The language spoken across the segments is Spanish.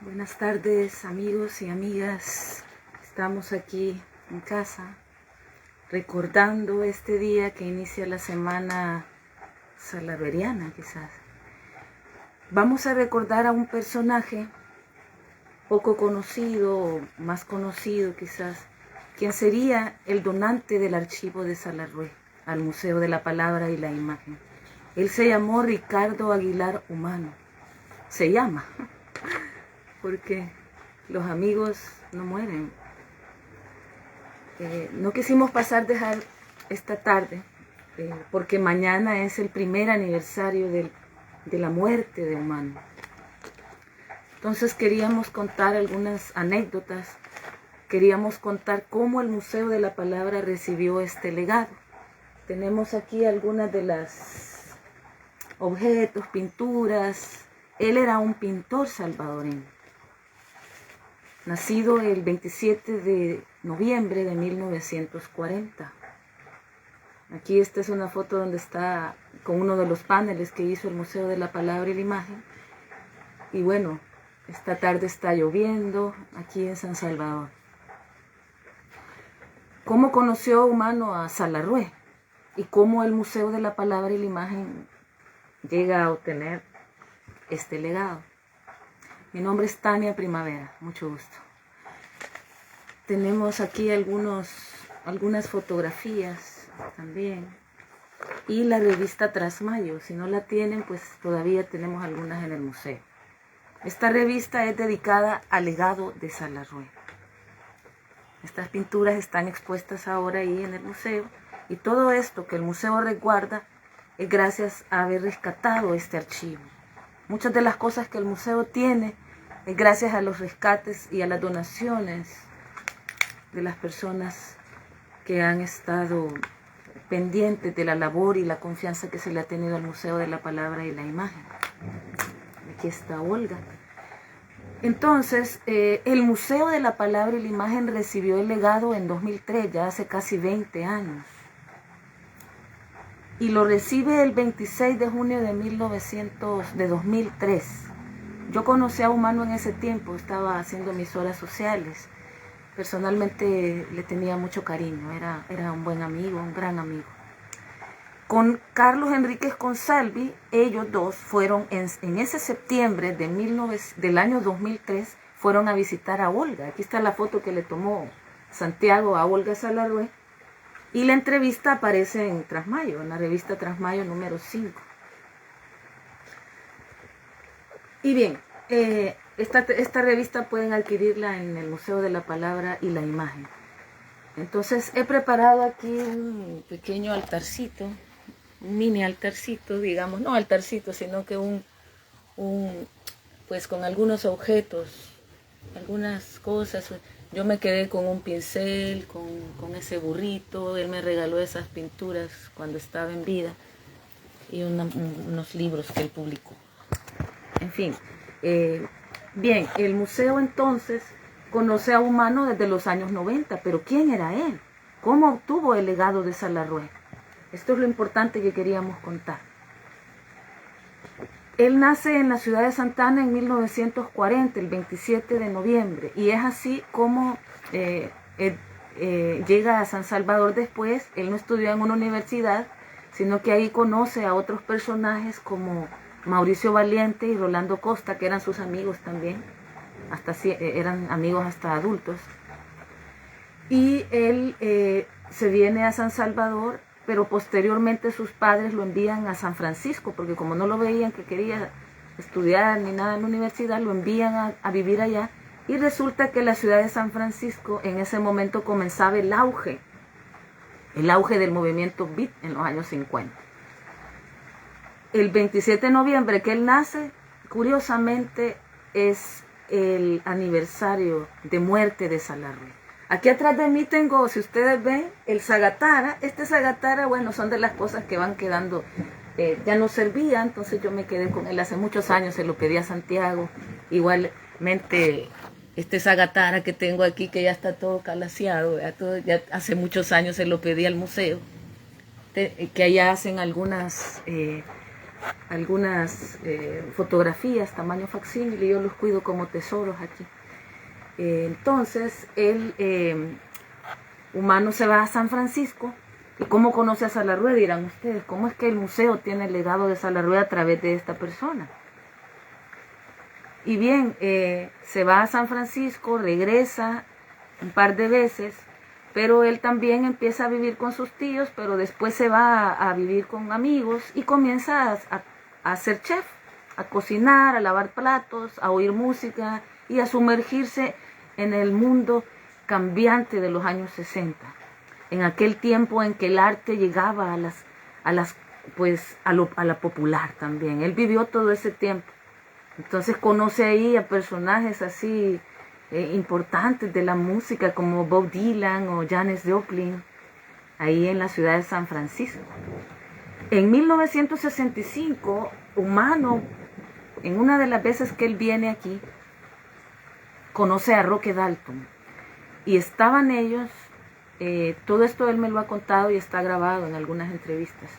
Buenas tardes, amigos y amigas. Estamos aquí en casa recordando este día que inicia la semana salaberiana, quizás. Vamos a recordar a un personaje poco conocido o más conocido quizás, quien sería el donante del archivo de Salarrué al Museo de la Palabra y la Imagen. Él se llamó Ricardo Aguilar Humano. Se llama, porque los amigos no mueren. No quisimos dejar esta tarde, porque mañana es el primer aniversario de la muerte de Humano. Entonces queríamos contar algunas anécdotas, queríamos contar cómo el Museo de la Palabra recibió este legado. Tenemos aquí algunas de las objetos, pinturas. Él era un pintor salvadoreño, nacido el 27 de noviembre de 1940. Aquí esta es una foto donde está con uno de los paneles que hizo el Museo de la Palabra y la Imagen. Y bueno, esta tarde está lloviendo aquí en San Salvador. ¿Cómo conoció Humano a Salarrué? Y cómo el Museo de la Palabra y la Imagen llega a obtener este legado. Mi nombre es Tania Primavera, mucho gusto. Tenemos aquí algunas fotografías también. Y la revista Trasmayo, si no la tienen, pues todavía tenemos algunas en el museo. Esta revista es dedicada al legado de Salarrué. Estas pinturas están expuestas ahora ahí en el museo. Y todo esto que el museo resguarda es gracias a haber rescatado este archivo. Muchas de las cosas que el museo tiene es gracias a los rescates y a las donaciones de las personas que han estado pendientes de la labor y la confianza que se le ha tenido al Museo de la Palabra y la Imagen. Aquí está Olga. Entonces, el Museo de la Palabra y la Imagen recibió el legado en 2003, ya hace casi 20 años. Y lo recibe el 26 de junio de 2003. Yo conocí a Humano en ese tiempo, estaba haciendo mis horas sociales. Personalmente le tenía mucho cariño, era un buen amigo, un gran amigo. Con Carlos Enríquez Consalvi, ellos dos fueron en ese septiembre del año 2003, fueron a visitar a Olga. Aquí está la foto que le tomó Santiago a Olga Salarrué. Y la entrevista aparece en Trasmayo, en la revista Trasmayo número 5. Y bien, esta revista pueden adquirirla en el Museo de la Palabra y la Imagen. Entonces he preparado aquí un pequeño altarcito, un mini altarcito, digamos, no altarcito, sino que pues con algunos objetos, algunas cosas. Yo me quedé con un pincel, con ese burrito. Él me regaló esas pinturas cuando estaba en vida y unos libros que él publicó. En fin, bien, el museo entonces conoce a Humano desde los años 90, pero ¿quién era él? ¿Cómo obtuvo el legado de Salarrué? Esto es lo importante que queríamos contar. Él nace en la ciudad de Santa Ana en 1940, el 27 de noviembre, y es así como llega a San Salvador después. Él no estudió en una universidad, sino que ahí conoce a otros personajes como Mauricio Valiente y Rolando Costa, que eran sus amigos también, eran amigos hasta adultos. Y él se viene a San Salvador, pero posteriormente sus padres lo envían a San Francisco, porque como no lo veían que quería estudiar ni nada en la universidad, lo envían a vivir allá. Y resulta que la ciudad de San Francisco en ese momento comenzaba el auge del movimiento beat en los años 50. El 27 de noviembre que él nace, curiosamente, es el aniversario de muerte de Salarrué. Aquí atrás de mí tengo, si ustedes ven, el zagatara. Este zagatara, bueno, son de las cosas que van quedando, ya no servía, entonces yo me quedé con él hace muchos años, se lo pedí a Santiago. Igualmente, este zagatara que tengo aquí, que ya está todo calaseado, ya hace muchos años se lo pedí al museo, que allá hacen algunas algunas fotografías tamaño facsímil y yo los cuido como tesoros aquí. Entonces, Humano se va a San Francisco. ¿Y cómo conoce a Salarrué? Dirán ustedes. ¿Cómo es que el museo tiene el legado de Salarrué a través de esta persona? Y bien, se va a San Francisco, regresa un par de veces, pero él también empieza a vivir con sus tíos, pero después se va a vivir con amigos y comienza a ser chef, a cocinar, a lavar platos, a oír música y a sumergirse en el mundo cambiante de los años 60, en aquel tiempo en que el arte llegaba a la popular también. Él vivió todo ese tiempo. Entonces conoce ahí a personajes así importantes de la música como Bob Dylan o Janis Joplin, ahí en la ciudad de San Francisco. En 1965, Humano, en una de las veces que él viene aquí, conoce a Roque Dalton. Y estaban ellos, todo esto él me lo ha contado y está grabado en algunas entrevistas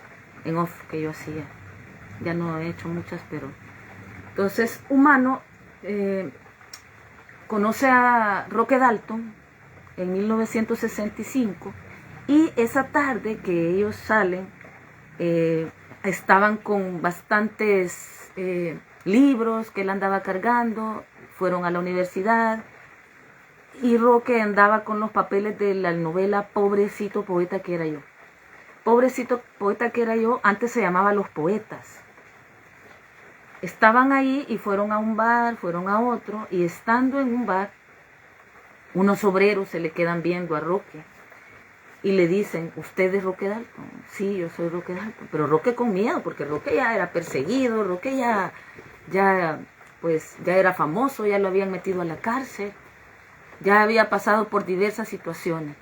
en off que yo hacía. Ya no he hecho muchas, pero... Entonces, Humano conoce a Roque Dalton en 1965 y esa tarde que ellos salen, estaban con bastantes libros que él andaba cargando, fueron a la universidad y Roque andaba con los papeles de la novela Pobrecito Poeta que era yo. Pobrecito Poeta que era yo, antes se llamaba Los Poetas. Estaban ahí y fueron a un bar, fueron a otro, y estando en un bar, unos obreros se le quedan viendo a Roque y le dicen, ¿usted es Roque Dalton? Sí, yo soy Roque Dalton. Pero Roque con miedo, porque Roque ya era perseguido, Roque ya era famoso, ya lo habían metido a la cárcel, ya había pasado por diversas situaciones.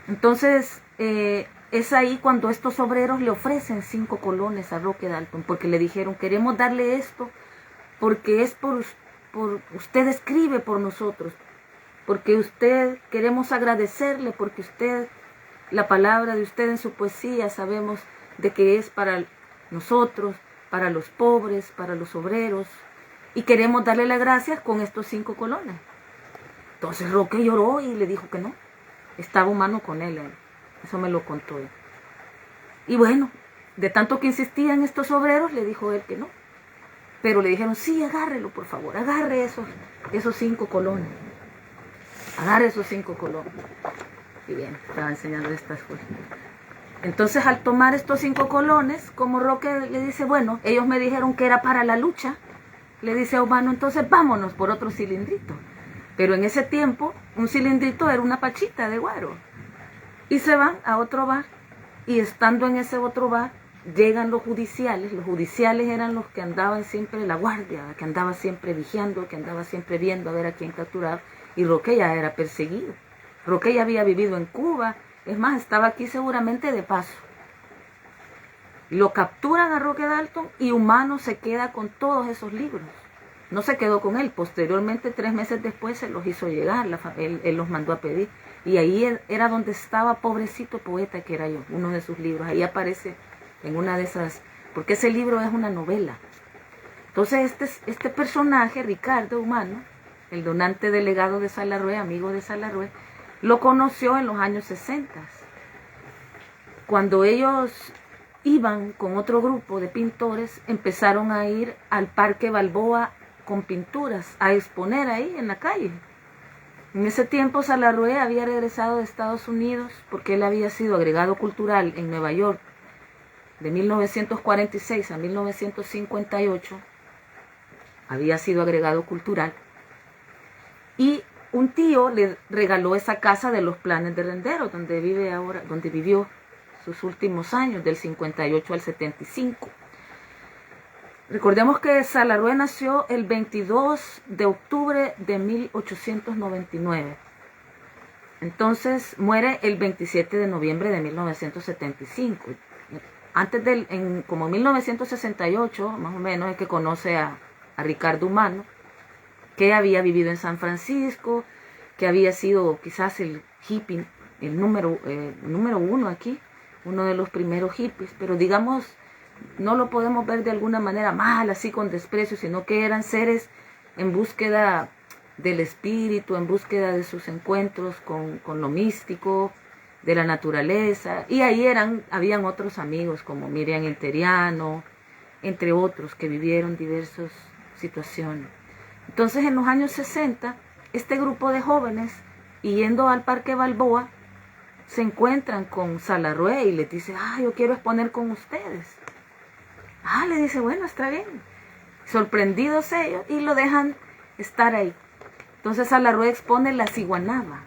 Entonces, es ahí cuando estos obreros le ofrecen 5 colones a Roque Dalton, porque le dijeron, queremos darle esto, porque es por usted escribe por nosotros, porque usted, queremos agradecerle, porque usted, la palabra de usted en su poesía, sabemos de que es para nosotros, para los pobres, para los obreros, y queremos darle las gracias con estos 5 colones. Entonces Roque lloró y le dijo que no, estaba Humano con él. Eso me lo contó él. Y bueno, de tanto que insistían estos obreros, le dijo él que no. Pero le dijeron, sí, agárrelo, por favor, agarre esos 5 colones. Agarre esos 5 colones. Y bien, estaba enseñando estas cosas. Entonces, al tomar estos 5 colones, como Roque le dice, bueno, ellos me dijeron que era para la lucha, le dice a Humano, entonces vámonos por otro cilindrito. Pero en ese tiempo, un cilindrito era una pachita de guaro. Y se van a otro bar, y estando en ese otro bar, llegan los judiciales eran los que andaban siempre, la guardia, que andaba siempre vigiando, que andaba siempre viendo a ver a quién capturar, y Roque ya era perseguido. Roque ya había vivido en Cuba, es más, estaba aquí seguramente de paso. Lo capturan a Roque Dalton y Humano se queda con todos esos libros. No se quedó con él, posteriormente 3 meses después se los hizo llegar, él los mandó a pedir. Y ahí era donde estaba Pobrecito Poeta que era yo, uno de sus libros. Ahí aparece en una de esas, porque ese libro es una novela. Entonces este personaje, Ricardo Humano, el donante delegado de Salarrué, amigo de Salarrué, lo conoció en los años 60. Cuando ellos iban con otro grupo de pintores, empezaron a ir al Parque Balboa con pinturas, a exponer ahí en la calle. En ese tiempo Salarrué había regresado de Estados Unidos porque él había sido agregado cultural en Nueva York de 1946 a 1958. Había sido agregado cultural. Y un tío le regaló esa casa de los Planes de Renderos, donde vive ahora, donde vivió sus últimos años, del 58 al 75. Recordemos que Salarrué nació el 22 de octubre de 1899. Entonces muere el 27 de noviembre de 1975. Antes como 1968, más o menos, es que conoce a Ricardo Humano, que había vivido en San Francisco, que había sido quizás el hippie, el número 1 aquí, uno de los primeros hippies, pero digamos no lo podemos ver de alguna manera mal, así con desprecio, sino que eran seres en búsqueda del espíritu, en búsqueda de sus encuentros con lo místico, de la naturaleza. Y ahí habían otros amigos como Miriam Interiano, entre otros que vivieron diversas situaciones. Entonces en los años 60, este grupo de jóvenes, yendo al Parque Balboa, se encuentran con Salarrué y les dice, yo quiero exponer con ustedes. Le dice, bueno, está bien. Sorprendidos ellos y lo dejan estar ahí. Entonces Salarrué expone la ciguanaba.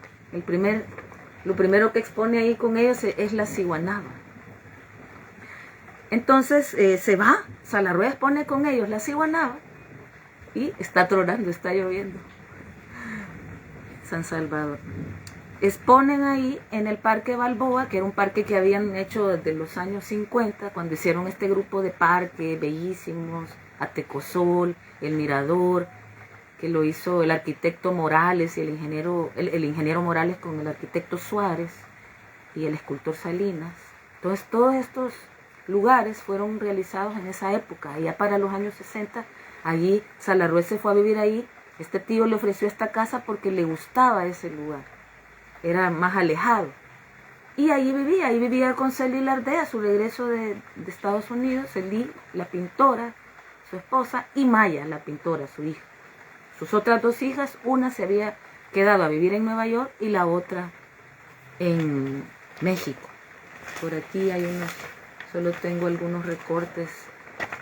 Lo primero que expone ahí con ellos es la ciguanaba. Entonces se va, Salarrué expone con ellos la ciguanaba y está tronando, está lloviendo. San Salvador. Exponen ahí en el Parque Balboa, que era un parque que habían hecho desde los años 50, cuando hicieron este grupo de parques bellísimos, Atecosol, El Mirador, que lo hizo el arquitecto Morales y el ingeniero Morales con el arquitecto Suárez y el escultor Salinas. Entonces todos estos lugares fueron realizados en esa época. Ya para los años 60, allí Salarrué se fue a vivir ahí. Este tío le ofreció esta casa porque le gustaba ese lugar. Era más alejado. Y ahí vivía con Celi Lardé a su regreso de Estados Unidos. Celi, la pintora, su esposa, y Maya, la pintora, su hija. Sus otras dos hijas, una se había quedado a vivir en Nueva York y la otra en México. Por aquí solo tengo algunos recortes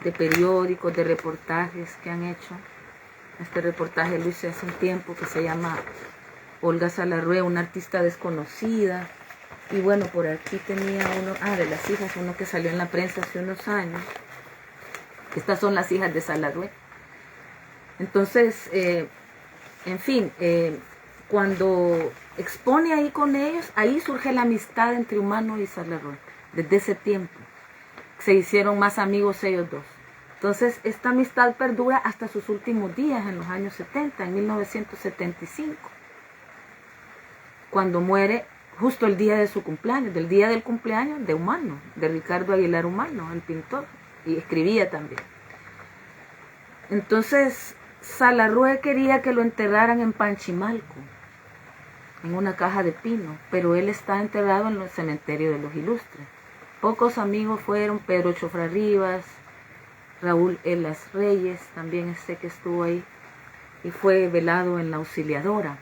de periódicos, de reportajes que han hecho. Este reportaje lo hice hace un tiempo, que se llama Olga Salarrué, una artista desconocida. Y bueno, por aquí tenía uno, de las hijas, uno que salió en la prensa hace unos años. Estas son las hijas de Salarrué. Entonces, en fin, cuando expone ahí con ellos, ahí surge la amistad entre Humano y Salarrué. Desde ese tiempo se hicieron más amigos ellos dos. Entonces, esta amistad perdura hasta sus últimos días, en los años 70, en 1975, cuando muere justo el día de su cumpleaños, del día del cumpleaños de Humano, de Ricardo Aguilar Humano, el pintor, y escribía también. Entonces, Salarrué quería que lo enterraran en Panchimalco, en una caja de pino, pero él está enterrado en el cementerio de los Ilustres. Pocos amigos fueron, Pedro Chofra Rivas, Raúl Elas Reyes, también sé que estuvo ahí, y fue velado en la Auxiliadora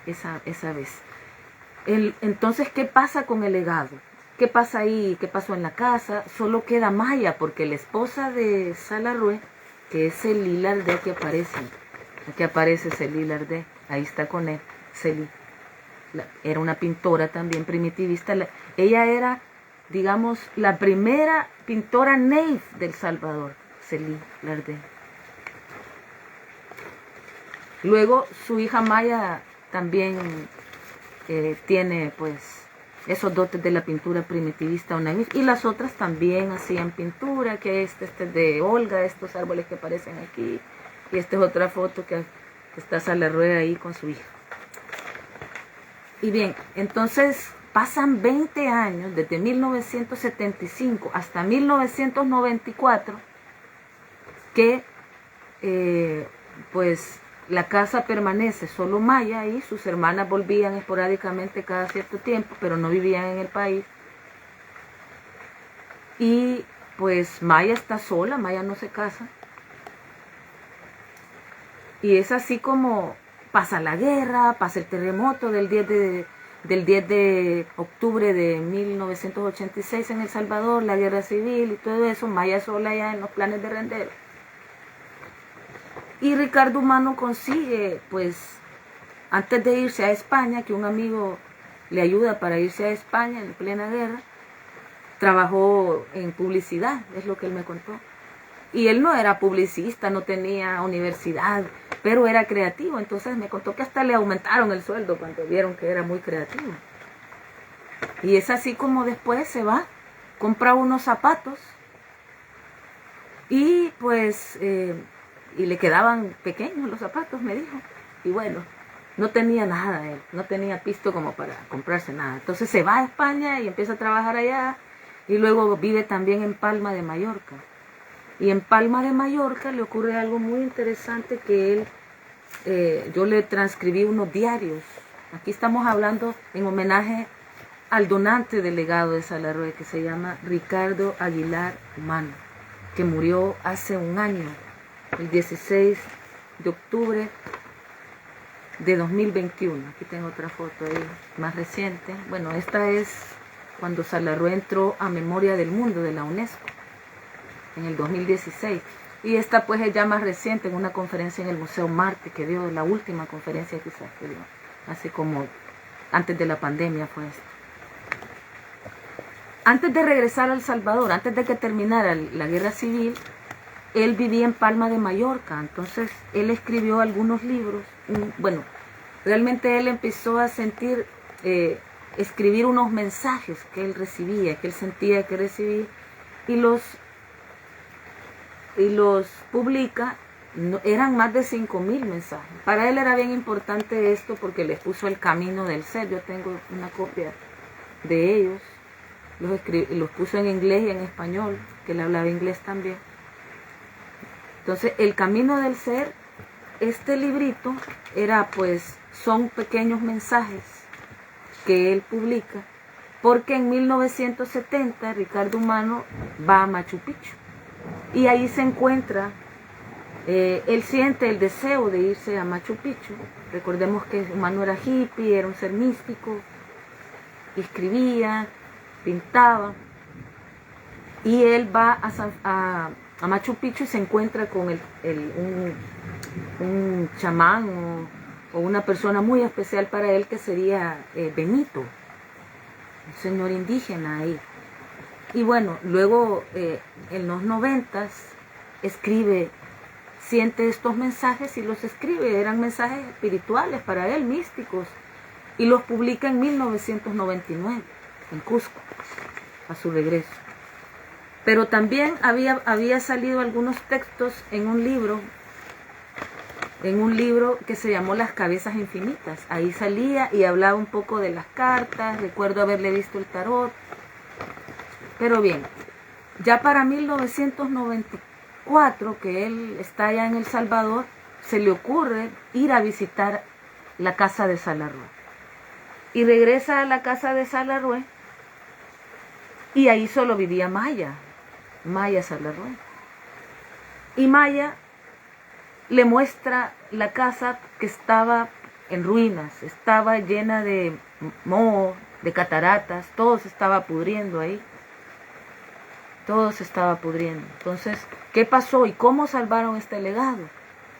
esa vez. Entonces, ¿qué pasa con el legado? ¿Qué pasa ahí? ¿Qué pasó en la casa? Solo queda Maya, porque la esposa de Salarrué, que es Celi Lardé, aquí aparece Celi Lardé, ahí está con él, Celi. Era una pintora también primitivista. Ella era, digamos, la primera pintora native del Salvador, Celi Lardé. Luego su hija Maya también tiene pues esos dotes de la pintura primitivista o native, y las otras también hacían pintura, que este es de Olga, estos árboles que aparecen aquí, y esta es otra foto que está Salarrué ahí con su hija. Y bien, entonces pasan 20 años, desde 1975 hasta 1994, que pues la casa permanece solo Maya y sus hermanas volvían esporádicamente cada cierto tiempo, pero no vivían en el país. Y pues Maya está sola, Maya no se casa. Y es así como pasa la guerra, pasa el terremoto del 10 de octubre de 1986 en El Salvador, la guerra civil y todo eso, Maya sola ya en los planes de Rendero. Y Ricardo Humano consigue, pues, antes de irse a España, que un amigo le ayuda para irse a España en plena guerra, trabajó en publicidad, es lo que él me contó. Y él no era publicista, no tenía universidad, pero era creativo. Entonces me contó que hasta le aumentaron el sueldo cuando vieron que era muy creativo. Y es así como después se va, compra unos zapatos y pues... y le quedaban pequeños los zapatos, me dijo. Y bueno, no tenía nada él, no tenía pisto como para comprarse nada. Entonces se va a España y empieza a trabajar allá. Y luego vive también en Palma de Mallorca. Y en Palma de Mallorca le ocurre algo muy interesante que él, yo le transcribí unos diarios. Aquí estamos hablando en homenaje al donante del legado de Salarrué, que se llama Ricardo Aguilar Humano, que murió hace un año, el 16 de octubre de 2021. Aquí tengo otra foto ahí, más reciente. Bueno, esta es cuando Salarrué entró a Memoria del Mundo de la UNESCO, en el 2016. Y esta pues es ya más reciente, en una conferencia en el Museo Marte, que dio, la última conferencia quizás que dio, hace como, antes de la pandemia fue esto. Antes de regresar a El Salvador, antes de que terminara la guerra civil, él vivía en Palma de Mallorca. Entonces él escribió algunos libros. Bueno, realmente él empezó a sentir, escribir unos mensajes que él recibía, que él sentía que recibía, y los publica. Eran más de 5.000 mensajes. Para él era bien importante esto porque les puso El Camino del Ser. Yo tengo una copia de ellos. Los puso en inglés y en español, que él hablaba inglés también. Entonces, El Camino del Ser, este librito, son pequeños mensajes que él publica, porque en 1970 Ricardo Humano va a Machu Picchu, y ahí se encuentra, él siente el deseo de irse a Machu Picchu. Recordemos que Humano era hippie, era un ser místico, escribía, pintaba, y él va a Machu Picchu y se encuentra con un chamán o una persona muy especial para él, que sería Benito, un señor indígena ahí. Y bueno, luego en los 90s siente estos mensajes y los escribe. Eran mensajes espirituales para él, místicos, y los publica en 1999 en Cusco, a su regreso. Pero también había salido algunos textos en un libro que se llamó Las Cabezas Infinitas. Ahí salía y hablaba un poco de las cartas. Recuerdo haberle visto el tarot. Pero bien, ya para 1994, que él está allá en El Salvador, se le ocurre ir a visitar la casa de Salarrué. Y regresa a la casa de Salarrué, y ahí solo vivía Maya Salarrué. Y Maya le muestra la casa, que estaba en ruinas, estaba llena de moho, de cataratas, todo se estaba pudriendo ahí. Todo se estaba pudriendo. Entonces, ¿qué pasó y cómo salvaron este legado?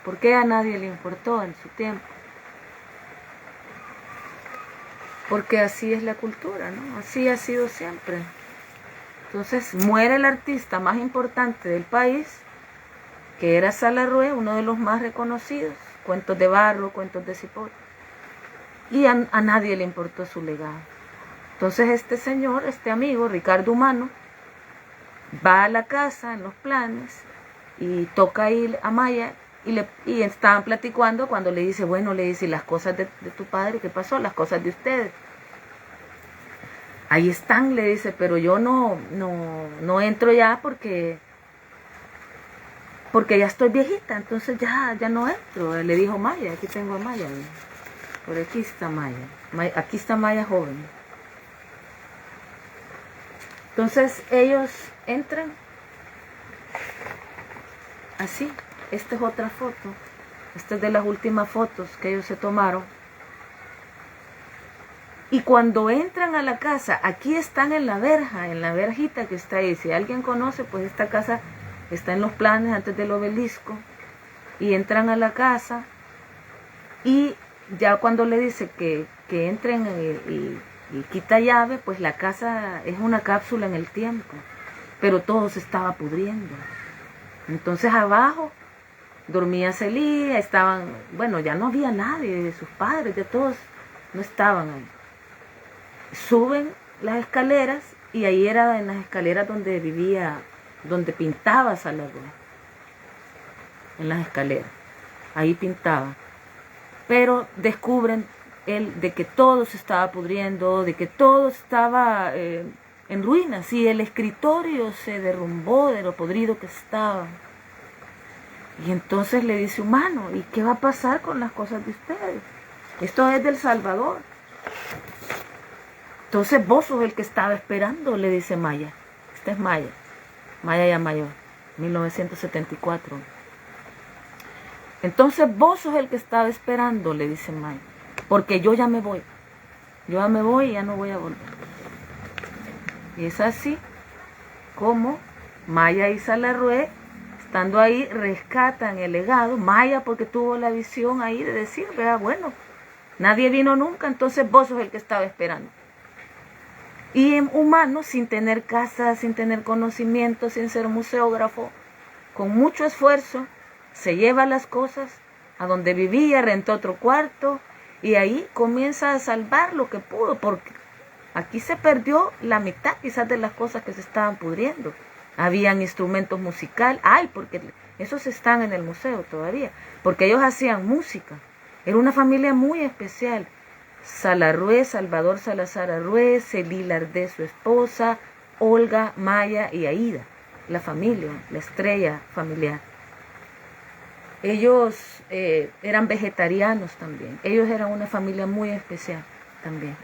¿Por qué a nadie le importó en su tiempo? Porque así es la cultura, ¿no? Así ha sido siempre. Entonces muere el artista más importante del país, que era Salarrué, uno de los más reconocidos, Cuentos de Barro, Cuentos de Cipote, y a nadie le importó su legado. Entonces este señor, este amigo, Ricardo Humano, va a la casa en los planes y toca ahí a Maya, y estaban platicando cuando le dice, bueno, le dice, las cosas de tu padre, ¿qué pasó? Las cosas de ustedes. Ahí están, le dice, pero yo no entro ya porque ya estoy viejita, entonces ya no entro. Le dijo Maya, aquí tengo a Maya, por aquí está Maya, aquí está Maya joven. Entonces ellos entran así. Esta es otra foto, esta es de las últimas fotos que ellos se tomaron. Y cuando entran a la casa, aquí están en la verja, en la verjita que está ahí. Si alguien conoce, pues esta casa está en los planes antes del obelisco. Y entran a la casa, y ya cuando le dice que entren y quita llave, pues la casa es una cápsula en el tiempo. Pero todo se estaba pudriendo. Entonces abajo dormía Celia, bueno, ya no había nadie de sus padres, ya todos no estaban ahí. Suben las escaleras, y ahí era en las escaleras donde pintaba Salarrué. En las escaleras, ahí pintaba. Pero descubren de que todo se estaba pudriendo, de que todo estaba en ruinas, y el escritorio se derrumbó de lo podrido que estaba. Y entonces le dice, humano, ¿y qué va a pasar con las cosas de ustedes? Esto es del Salvador. Entonces vos sos el que estaba esperando, le dice Maya. Esta es Maya, Maya ya mayor, 1974. Entonces vos sos el que estaba esperando, le dice Maya, porque yo ya me voy. Yo ya me voy y ya no voy a volver. Y es así como Maya y Salarrué, estando ahí, rescatan el legado. Maya porque tuvo la visión ahí de decir, vea, bueno, nadie vino nunca, entonces vos sos el que estaba esperando. Y en humano, sin tener casa, sin tener conocimiento, sin ser museógrafo, con mucho esfuerzo, se lleva las cosas a donde vivía, rentó otro cuarto y ahí comienza a salvar lo que pudo, porque aquí se perdió la mitad quizás de las cosas que se estaban pudriendo. Habían instrumentos musicales, porque esos están en el museo todavía, porque ellos hacían música. Era una familia muy especial. Salarrué, Salvador Salazar Arrué, Celí Lardé, su esposa, Olga, Maya y Aida, la familia, la estrella familiar. Ellos eran vegetarianos también. Ellos eran una familia muy especial también.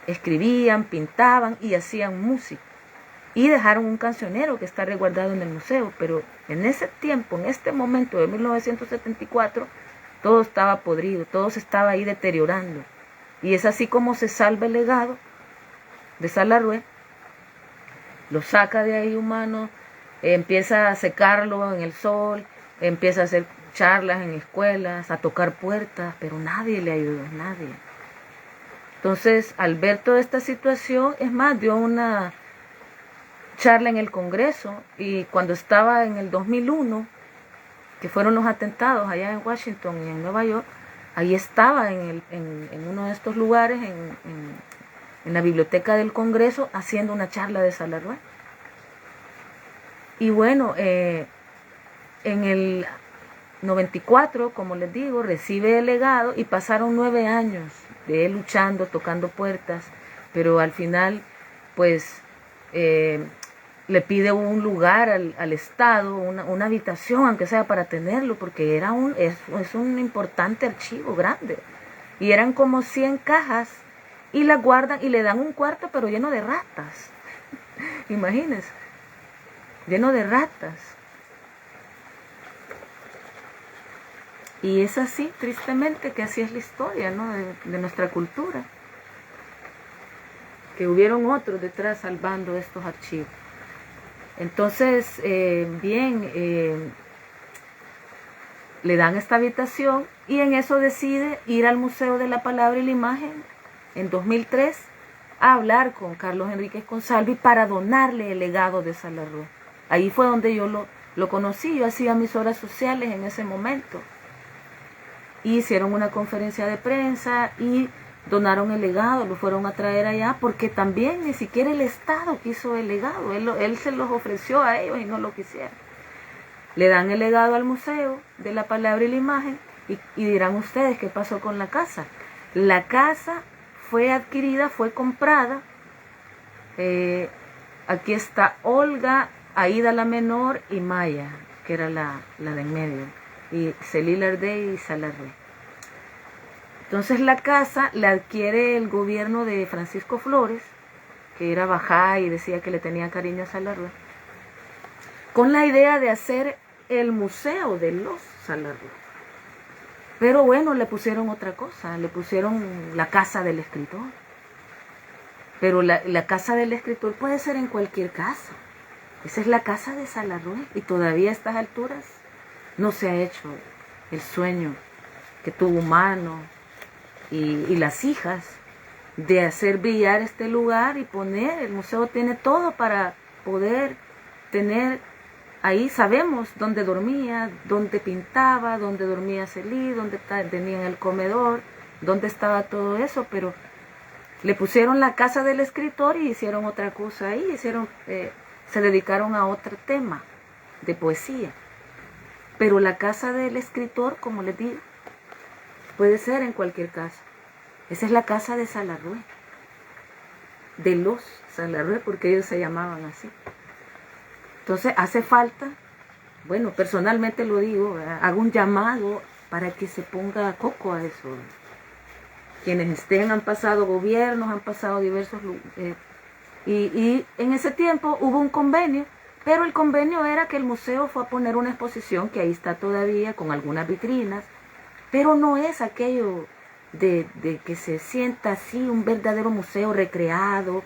Escribían, pintaban y hacían música. Y dejaron un cancionero que está resguardado en el museo. Pero en ese tiempo, en este momento de 1974, todo estaba podrido, todo se estaba ahí deteriorando. Y es así como se salva el legado de Salarrué. Lo saca de ahí humano, empieza a secarlo en el sol, empieza a hacer charlas en escuelas, a tocar puertas, pero nadie le ayudó, nadie. Entonces, al ver toda esta situación, es más, dio una charla en el Congreso, y cuando estaba en el 2001, que fueron los atentados allá en Washington y en Nueva York, ahí estaba en uno de estos lugares, en la biblioteca del Congreso, haciendo una charla de Salarrué. Y bueno, en el 94, como les digo, recibe el legado y pasaron 9 años de él luchando, tocando puertas, pero al final, pues, le pide un lugar al Estado, una habitación, aunque sea para tenerlo, porque es un importante archivo grande. Y eran como 100 cajas, y las guardan y le dan un cuarto, pero lleno de ratas. Imagínense, lleno de ratas. Y es así, tristemente, que así es la historia, ¿no? de nuestra cultura. Que hubieron otros detrás salvando estos archivos. Entonces, le dan esta habitación y en eso decide ir al Museo de la Palabra y la Imagen en 2003 a hablar con Carlos Enríquez Consalvi para donarle el legado de Salarrué. Ahí fue donde yo lo conocí, yo hacía mis horas sociales en ese momento. Y hicieron una conferencia de prensa y donaron el legado, lo fueron a traer allá, porque también ni siquiera el Estado quiso el legado, él se los ofreció a ellos y no lo quisieron. Le dan el legado al Museo de la Palabra y la Imagen y dirán ustedes, ¿qué pasó con la casa? La casa fue adquirida, fue comprada, aquí está Olga, Aida la menor y Maya, que era la de en medio, y Celí Lardé y Salarrué. Entonces la casa la adquiere el gobierno de Francisco Flores, que era bajá y decía que le tenía cariño a Salarrué, con la idea de hacer el museo de los Salarrué. Pero bueno, le pusieron otra cosa, le pusieron la casa del escritor. Pero la casa del escritor puede ser en cualquier casa. Esa es la casa de Salarrué y todavía a estas alturas no se ha hecho el sueño que tuvo Humano y las hijas de hacer brillar este lugar y poner, el museo tiene todo para poder tener, ahí sabemos dónde dormía, dónde pintaba, dónde dormía Celí, dónde tenía el comedor, dónde estaba todo eso, pero le pusieron la casa del escritor y hicieron otra cosa ahí, se dedicaron a otro tema de poesía. Pero la casa del escritor, como les digo, puede ser en cualquier casa. Esa es la casa de Salarrué. de los Salarrué, porque ellos se llamaban así. Entonces hace falta, bueno, personalmente lo digo, hago un llamado para que se ponga coco a eso. Quienes han pasado gobiernos, han pasado diversos y en ese tiempo hubo un convenio, pero el convenio era que el museo fue a poner una exposición que ahí está todavía con algunas vitrinas, pero no es aquello de que se sienta así un verdadero museo recreado,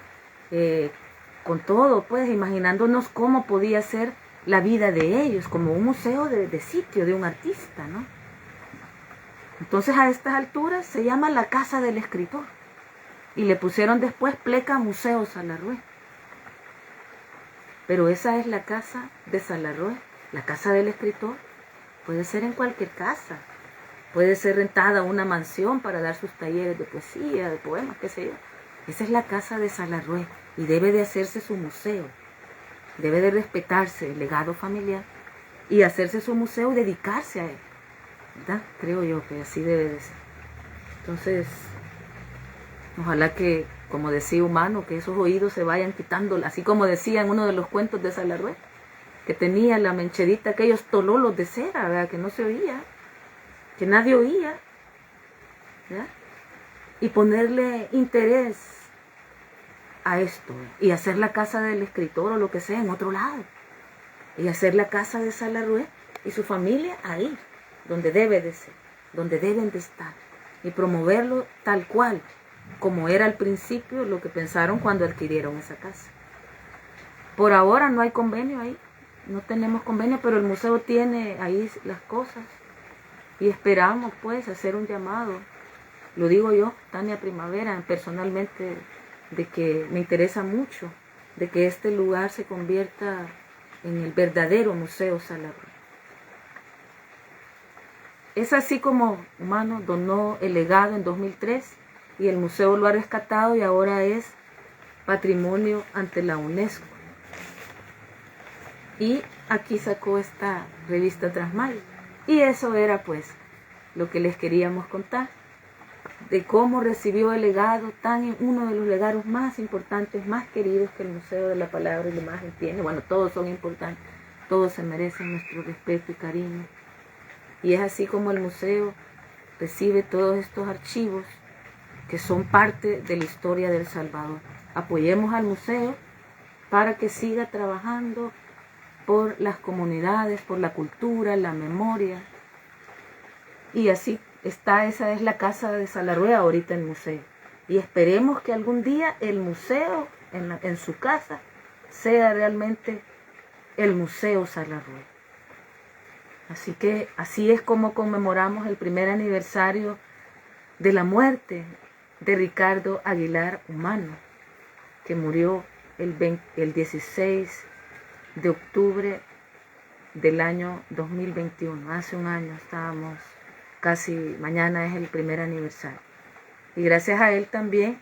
con todo, pues imaginándonos cómo podía ser la vida de ellos, como un museo de sitio, de un artista, ¿no? Entonces a estas alturas se llama la Casa del Escritor y le pusieron después Pleca Museo Salarrué. Pero esa es la casa de Salarrué, la Casa del Escritor. Puede ser en cualquier casa, puede ser rentada una mansión para dar sus talleres de poesía, de poemas, qué sé yo. Esa es la casa de Salarrué y debe de hacerse su museo, debe de respetarse el legado familiar y hacerse su museo y dedicarse a él. ¿Verdad? Creo yo que así debe de ser. Entonces, ojalá que, como decía Humano, que esos oídos se vayan quitando, así como decía en uno de los cuentos de Salarrué, que tenía la mencherita, aquellos tololos de cera, ¿verdad? Que no se oía, que nadie oía, ¿verdad? Y ponerle interés a esto, y hacer la casa del escritor o lo que sea en otro lado, y hacer la casa de Salarrué y su familia ahí, donde debe de ser, donde deben de estar, y promoverlo tal cual, como era al principio lo que pensaron cuando adquirieron esa casa. Por ahora no hay convenio ahí, no tenemos convenio, pero el museo tiene ahí las cosas, y esperamos pues hacer un llamado, lo digo yo, Tania Primavera, personalmente, de que me interesa mucho, de que este lugar se convierta en el verdadero Museo Salarrué. Es así como Humano donó el legado en 2003 y el museo lo ha rescatado y ahora es patrimonio ante la UNESCO. Y aquí sacó esta revista Transmayo. Y eso era pues lo que les queríamos contar, de cómo recibió el legado, uno de los legados más importantes, más queridos que el Museo de la Palabra y la Imagen tiene. Bueno, todos son importantes, todos se merecen nuestro respeto y cariño. Y es así como el museo recibe todos estos archivos que son parte de la historia de El Salvador. Apoyemos al museo para que siga trabajando por las comunidades, por la cultura, la memoria. Y así está, esa es la casa de Salarrué ahorita en el museo. Y esperemos que algún día el museo en su casa sea realmente el Museo Salarrué. Así que así es como conmemoramos el primer aniversario de la muerte de Ricardo Aguilar Humano, que murió el 16 de octubre del año 2021. Hace un año estábamos, casi mañana es el primer aniversario. Y gracias a él también,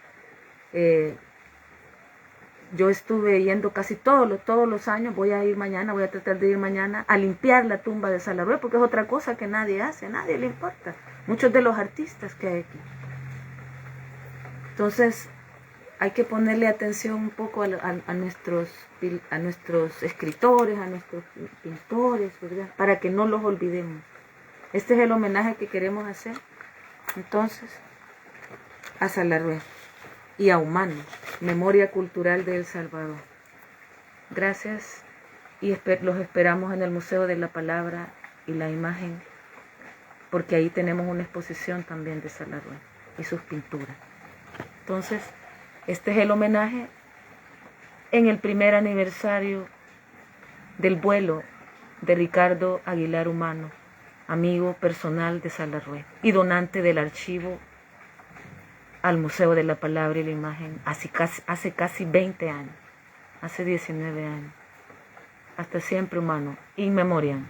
yo estuve yendo casi todos los años, voy a tratar de ir mañana a limpiar la tumba de Salarrué, porque es otra cosa que nadie hace, a nadie le importa. Muchos de los artistas que hay aquí. Entonces, hay que ponerle atención un poco a nuestros escritores, a nuestros pintores, ¿verdad? Para que no los olvidemos. Este es el homenaje que queremos hacer, entonces, a Salarrué y a Humano, Memoria Cultural de El Salvador. Gracias y los esperamos en el Museo de la Palabra y la Imagen, porque ahí tenemos una exposición también de Salarrué y sus pinturas. Entonces, este es el homenaje en el primer aniversario del vuelo de Ricardo Aguilar Humano, amigo personal de Salarrué y donante del archivo al Museo de la Palabra y la Imagen hace casi 20 años, hace 19 años. Hasta siempre, Humano, in memoriam.